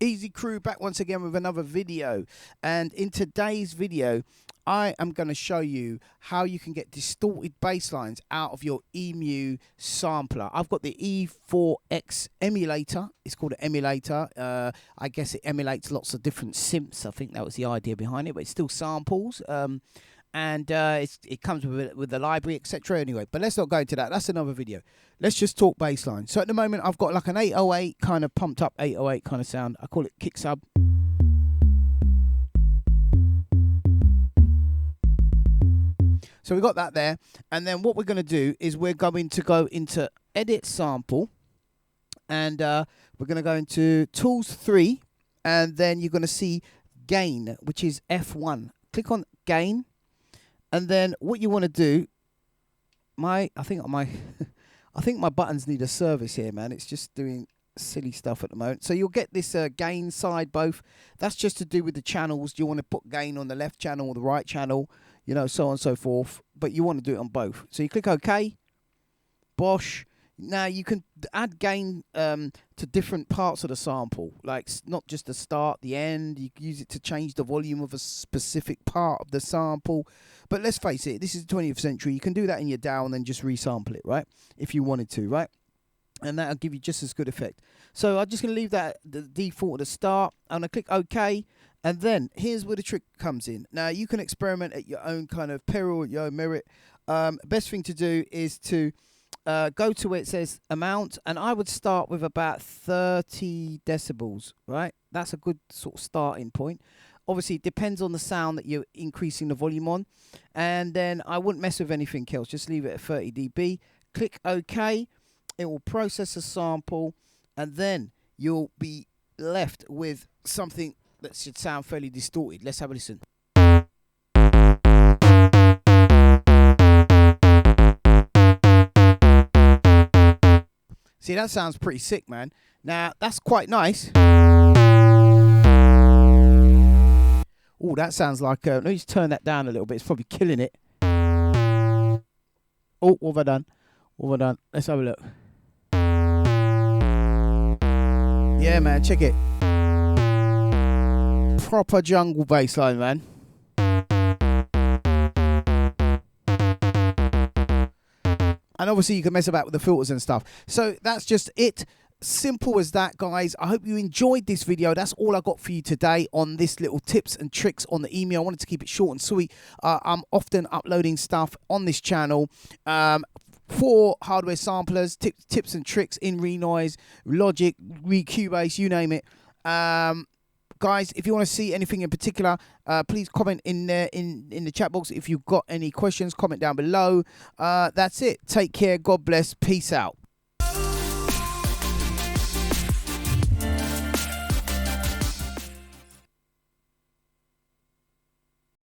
Easy Crew back once again with another video, and in today's video I am going to show you how you can get distorted bass lines out of your Emu sampler. I've got the E4X emulator. It's called an emulator. I guess it emulates lots of different synths. I think that was the idea behind it, but it still samples. And it comes with the library, etc. Anyway, but let's not go into that. That's another video. Let's just talk bass line. So at the moment, I've got like an 808 kind of pumped up 808 kind of sound. I call it kick sub. So we got that there, and then what we're going to do is we're going to go into Edit Sample, and we're going to go into Tools 3, and then you're going to see Gain, which is F1. Click on Gain. And then what you want to do, I think my buttons need a service here, man. It's just doing silly stuff at the moment. So you'll get this gain side both. That's just to do with the channels. Do you want to put gain on the left channel or the right channel? You know, so on and so forth. But you want to do it on both. So you click OK. Bosh. Now you can add gain to different parts of the sample, like not just the start, the end. You can use it to change the volume of a specific part of the sample. But let's face it, this is the 20th century. You can do that in your DAW and then just resample it, right? If you wanted to, right? And that'll give you just as good effect. So I'm just going to leave that the default at the start. I'm going to click OK. And then here's where the trick comes in. Now you can experiment at your own kind of peril, at your own merit. Best thing to do is to go to where it says amount, and I would start with about 30 decibels, right? That's a good sort of starting point. Obviously, it depends on the sound that you're increasing the volume on, and then I wouldn't mess with anything else. Just leave it at 30 dB. Click OK. It will process a sample, and then you'll be left with something that should sound fairly distorted. Let's have a listen. See, that sounds pretty sick, man. Now, that's quite nice. Oh, that sounds like... let me just turn that down a little bit. It's probably killing it. Oh, what have I done? What have I done? Let's have a look. Yeah, man, check it. Proper jungle bass line, man. And obviously you can mess about with the filters and stuff. So that's just it. Simple as that, guys. I hope you enjoyed this video. That's all I got for you today on this little tips and tricks on the Emu. I wanted to keep it short and sweet. I'm often uploading stuff on this channel for hardware samplers, tips and tricks in Renoise, Logic, Cubase, you name it. Guys, if you want to see anything in particular, please comment in there in the chat box. If you've got any questions, comment down below. That's it. Take care. God bless. Peace out.